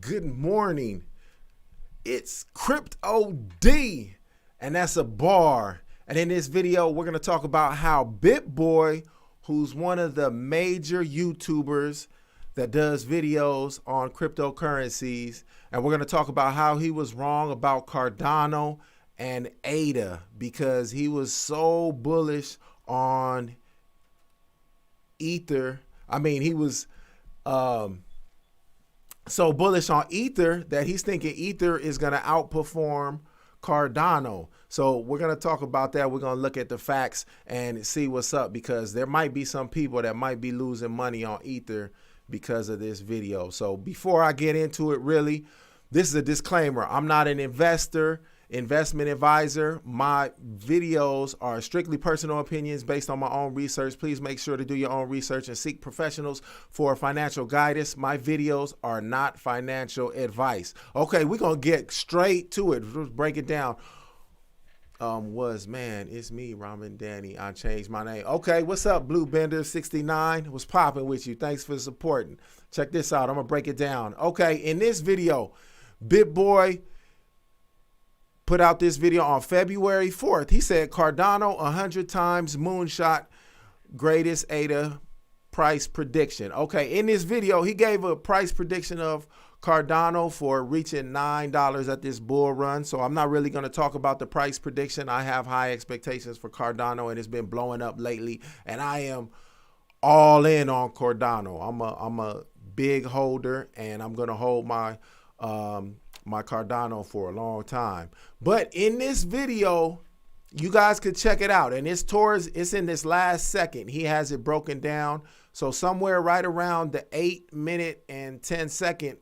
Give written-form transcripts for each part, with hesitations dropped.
Good morning. It's CryptO.D, and that's a bar. And in this video, we're going to talk about how BITBOY, who's one of the major YouTubers that does videos on cryptocurrencies, and we're going to talk about how he was wrong about Cardano and AHAT because he was so bullish on Ether. He was so bullish on Ether that he's thinking Ether is going to outperform Cardano. So we're going to talk about that. We're going to look at the facts and see what's up, because there might be some people that might be losing money on Ether because of this video. So before I get into it, really, this is a disclaimer. I'm not an investment advisor. My videos are strictly personal opinions based on my own research. Please make sure to do your own research and seek professionals for financial guidance. My videos are not financial advice. Okay, we're going to get straight to it. Let's break it down. It's me, Ramen Danny. I changed my name. Okay, what's up, Blue Bender 69? What's popping with you? Thanks for supporting. Check this out. I'm going to break it down. Okay, in this video, BITBOY put out this video on February 4th. He said Cardano 100 times moonshot, greatest AHAT price prediction. Okay, in this video, he gave a price prediction of Cardano for reaching $9 at this bull run. So I'm not really going to talk about the price prediction. I have high expectations for Cardano, and it's been blowing up lately, and I am all in on Cardano. I'm a big holder, and I'm going to hold my my Cardano for a long time. But in this video, you guys could check it out, and it's in this last second. He has it broken down. So somewhere right around the 8-minute and 10-second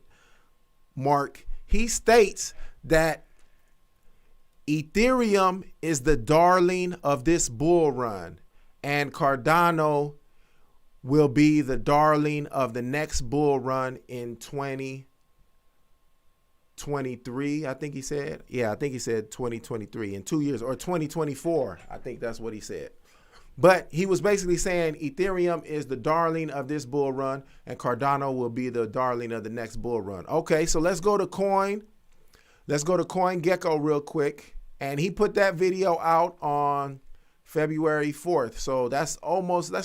mark, he states that Ethereum is the darling of this bull run, and Cardano will be the darling of the next bull run in 2023, I think he said. Yeah, I think he said 2023, in 2 years, or 2024. I think that's what he said. But he was basically saying Ethereum is the darling of this bull run, and Cardano will be the darling of the next bull run. Okay, so let's go to Coin. Let's go to CoinGecko real quick. And he put that video out on February 4th. So that's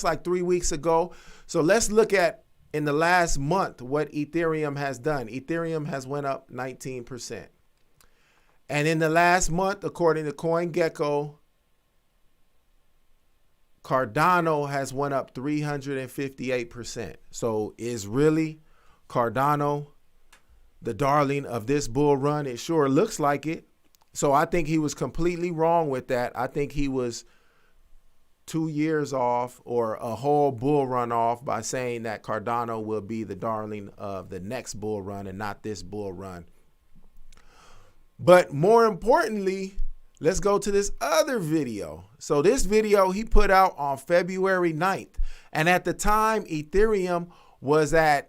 like 3 weeks ago. So let's look at, in the last month, what Ethereum has done. Ethereum has went up 19%. And in the last month, according to CoinGecko, Cardano has went up 358%. So is really Cardano the darling of this bull run? It sure looks like it. So I think he was completely wrong with that. I think he was 2 years off, or a whole bull run off, by saying that Cardano will be the darling of the next bull run and not this bull run. But more importantly, let's go to this other video. So this video he put out on February 9th. And at the time, Ethereum was at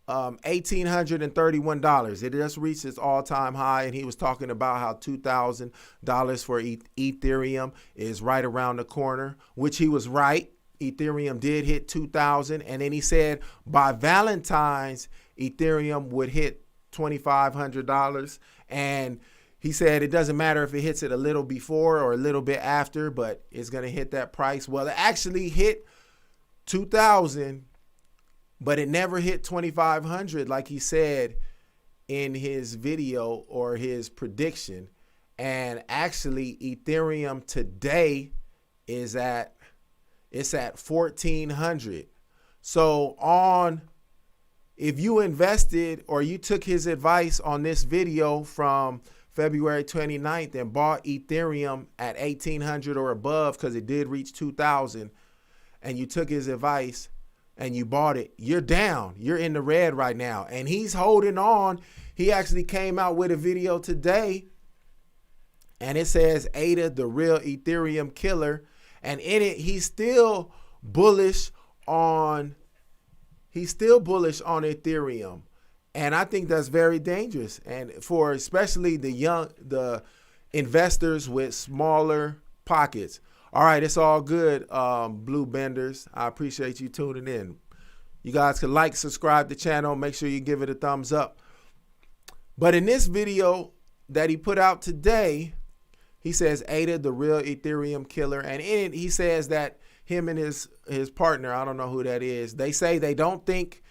$1,831. It just reached its all-time high, and he was talking about how $2,000 for Ethereum is right around the corner, which he was right. Ethereum did hit 2,000, and then he said by Valentine's, Ethereum would hit $2,500, and he said it doesn't matter if it hits it a little before or a little bit after, but it's going to hit that price. Well, it actually hit 2,000, but it never hit 2,500 like he said in his video or his prediction. And actually, Ethereum today is at 1,400. So if you invested, or you took his advice on this video from February 29th and bought Ethereum at 1,800 or above, because it did reach 2,000, and you took his advice and you bought it, you're down. You're in the red right now. And he's holding on. He actually came out with a video today, and it says AHAT, the real Ethereum killer. And in it, he's still bullish on Ethereum. And I think that's very dangerous. And for especially the investors with smaller pockets. All right, it's all good, Blue Benders. I appreciate you tuning in. You guys can like, subscribe to the channel. Make sure you give it a thumbs up. But in this video that he put out today, he says ADA, the real Ethereum killer. And in it, he says that him and his partner, I don't know who that is, they say they don't think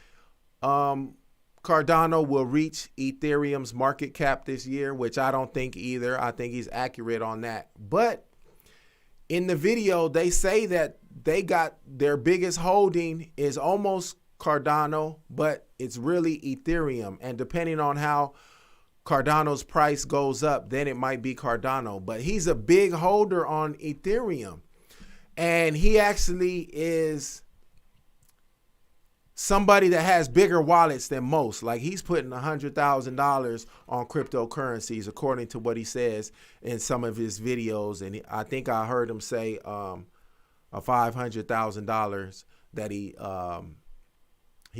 Cardano will reach Ethereum's market cap this year, which I don't think either. I think he's accurate on that. But in the video, they say that they got their biggest holding is almost Cardano, but it's really Ethereum. And depending on how Cardano's price goes up, then it might be Cardano. But he's a big holder on Ethereum. And he actually is somebody that has bigger wallets than most. Like, he's putting $100,000 on cryptocurrencies, according to what he says in some of his videos. And I think I heard him say a $500,000 that he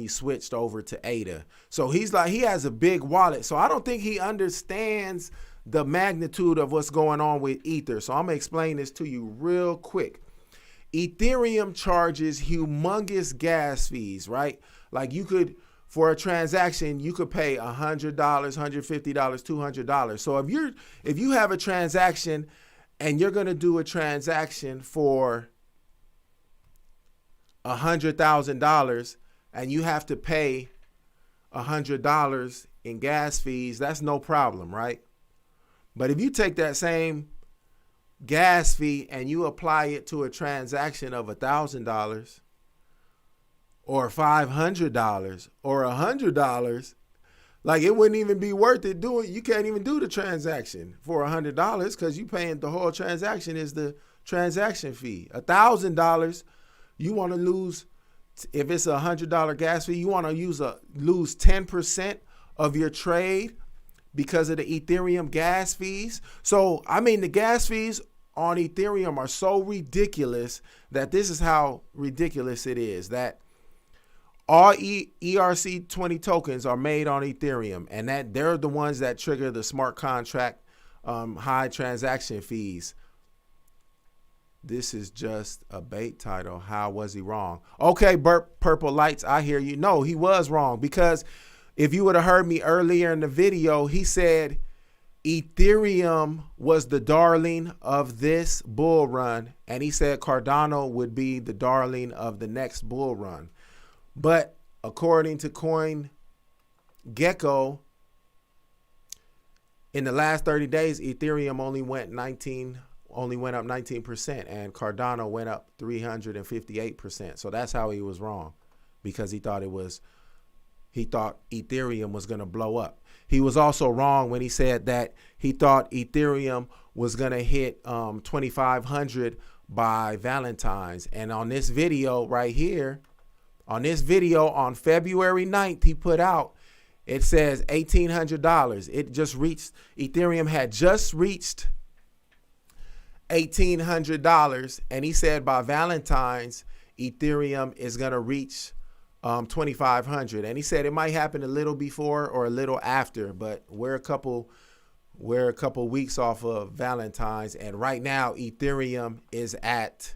switched over to ADA. So he's like, he has a big wallet. So I don't think he understands the magnitude of what's going on with Ether. So I'm gonna explain this to you real quick. Ethereum charges humongous gas fees, right? Like, you could, for a transaction, you could pay $100, $150, $200. So if you have a transaction and you're going to do a transaction for $100,000 and you have to pay $100 in gas fees, that's no problem, right? But if you take that same gas fee and you apply it to a transaction of $1,000 or $500 or $100, like, it wouldn't even be worth it doing. You can't even do the transaction for $100 because you paying the whole transaction is the transaction fee. $1,000, you want to lose, if it's a $100 gas fee, you want to lose 10% of your trade because of the Ethereum gas fees. So, I mean, the gas fees on Ethereum are so ridiculous that this is how ridiculous it is, that all ERC20 tokens are made on Ethereum, and that they're the ones that trigger the smart contract high transaction fees. This is just a bait title. How was he wrong? Okay, Purple Lights, I hear you. No, he was wrong, because if you would have heard me earlier in the video, he said Ethereum was the darling of this bull run, and he said Cardano would be the darling of the next bull run. But according to CoinGecko, in the last 30 days, Ethereum only went up 19%, and Cardano went up 358%. So that's how he was wrong, because he thought Ethereum was going to blow up. He was also wrong when he said that he thought Ethereum was going to hit 2,500 by Valentine's. And on this video right here, on February 9th, he put out, it says $1,800. It just reached, Ethereum had just reached $1,800. And he said by Valentine's, Ethereum is going to reach 2,500. And he said it might happen a little before or a little after, but we're a couple weeks off of Valentine's, and right now Ethereum is at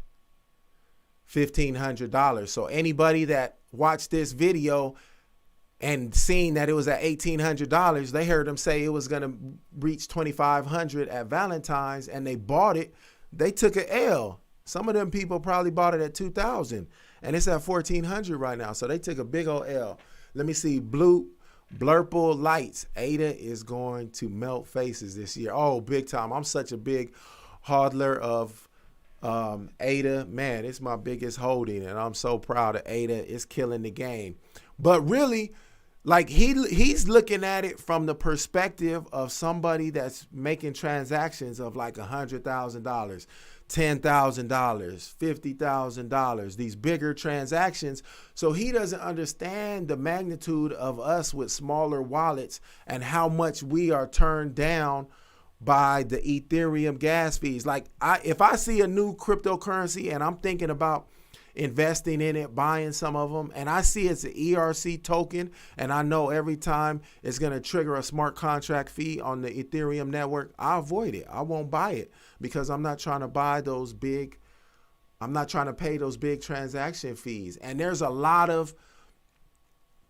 $1,500. So anybody that watched this video and seen that it was at $1,800, they heard him say it was going to reach 2,500 at Valentine's, and they bought it. They took an L. Some of them people probably bought it at 2,000, and it's at 1,400 right now. So they took a big old L. Let me see. Blurple Lights. ADA is going to melt faces this year. Oh, big time. I'm such a big hodler of ADA. Man, it's my biggest holding, and I'm so proud of ADA. It's killing the game. But really, like, he's looking at it from the perspective of somebody that's making transactions of like $100,000, $10,000, $50,000, these bigger transactions. So he doesn't understand the magnitude of us with smaller wallets and how much we are turned down by the Ethereum gas fees. Like, if I see a new cryptocurrency and I'm thinking about investing in it, buying some of them, and I see it's an ERC token, and I know every time it's going to trigger a smart contract fee on the Ethereum network, I avoid it. I won't buy it, because I'm not trying to buy those big, I'm not trying to pay those big transaction fees. And there's a lot of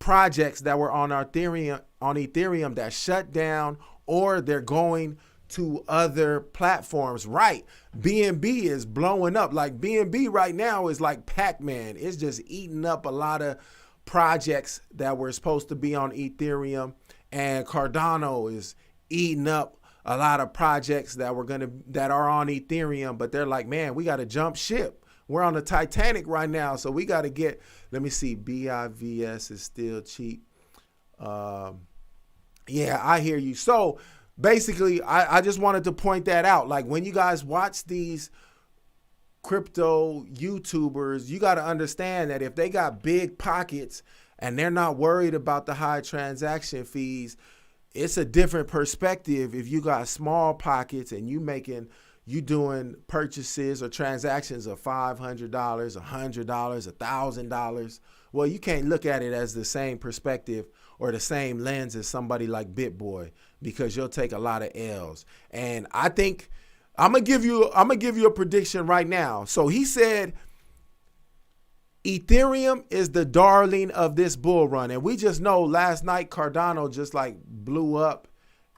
projects that were on Ethereum that shut down, or they're going to other platforms. Right. BNB is blowing up. Like BNB right now is like Pac-Man. It's just eating up a lot of projects that were supposed to be on Ethereum, and Cardano is eating up a lot of projects that are on Ethereum, but they're like, man, we got to jump ship. We're on the Titanic right now, so we got to get, let me see, BIVS is still cheap. Yeah, I hear you. So basically, I just wanted to point that out. Like when you guys watch these crypto YouTubers, you got to understand that if they got big pockets and they're not worried about the high transaction fees, it's a different perspective if you got small pockets and you doing purchases or transactions of $500, $100, $1,000. Well, you can't look at it as the same perspective or the same lens as somebody like BitBoy, because you'll take a lot of L's. And I think I'm gonna give you a prediction right now. So he said Ethereum is the darling of this bull run. And we just know last night Cardano just like blew up.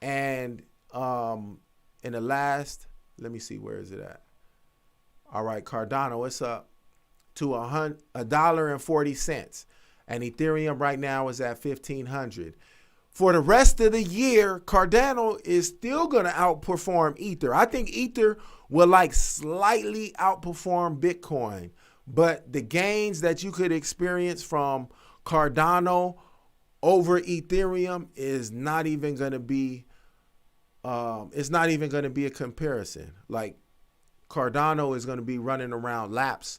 And in the last, let me see, where is it at? All right, Cardano, it's up to $1.40. And Ethereum right now is at 1,500. For the rest of the year, Cardano is still going to outperform Ether. I think Ether will like slightly outperform Bitcoin. But the gains that you could experience from Cardano over Ethereum is not even going to be, it's not even going to be a comparison. Like Cardano is going to be running around laps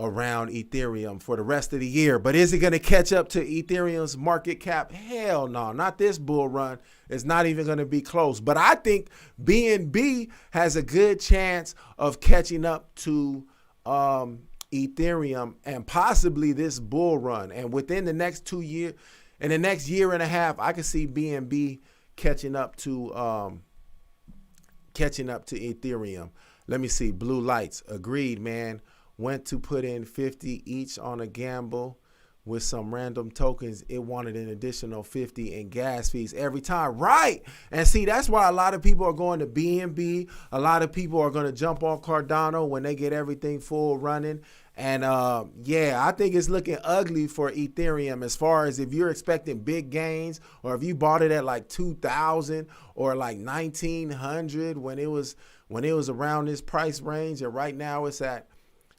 around Ethereum for the rest of the year. But is it going to catch up to Ethereum's market cap? Hell no, not this bull run. It's not even going to be close. But I think BNB has a good chance of catching up to Ethereum and possibly this bull run. And within the next 2 years, in the next year and a half, I can see BNB catching up to Ethereum. Let me see. Blue lights. Agreed, man. Went to put in 50 each on a gamble with some random tokens. It wanted an additional 50 in gas fees every time. Right. And see, that's why a lot of people are going to BNB. A lot of people are going to jump on Cardano when they get everything full running. And yeah, I think it's looking ugly for Ethereum as far as if you're expecting big gains, or if you bought it at like 2,000 or like 1,900 when it was around this price range, and right now it's at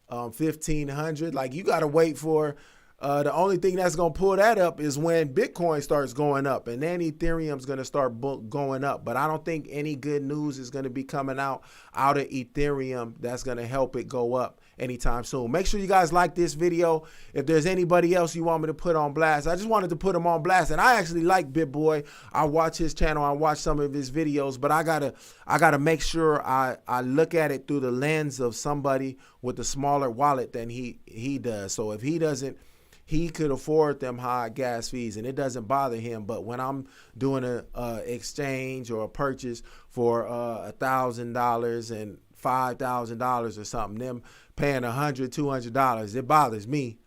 1,500. Like you got to wait for the only thing that's going to pull that up is when Bitcoin starts going up, and then Ethereum's going to start going up. But I don't think any good news is going to be coming out of Ethereum that's going to help it go up anytime soon. Make sure you guys like this video. If there's anybody else you want me to put on blast, I just wanted to put him on blast. And I actually like BitBoy. I watch his channel. I watch some of his videos, but I gotta make sure I look at it through the lens of somebody with a smaller wallet than he does. So if he doesn't, he could afford them high gas fees and it doesn't bother him. But when I'm doing a exchange or a purchase for $1,000 and $5,000 or something, them paying $100, $200, it bothers me.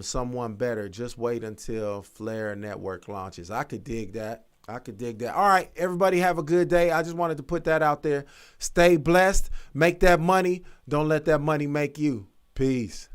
Someone better just wait until Flare Network launches. I could dig that. All right, everybody have a good day. I just wanted to put that out there. Stay blessed. Make that money. Don't let that money make you. Peace.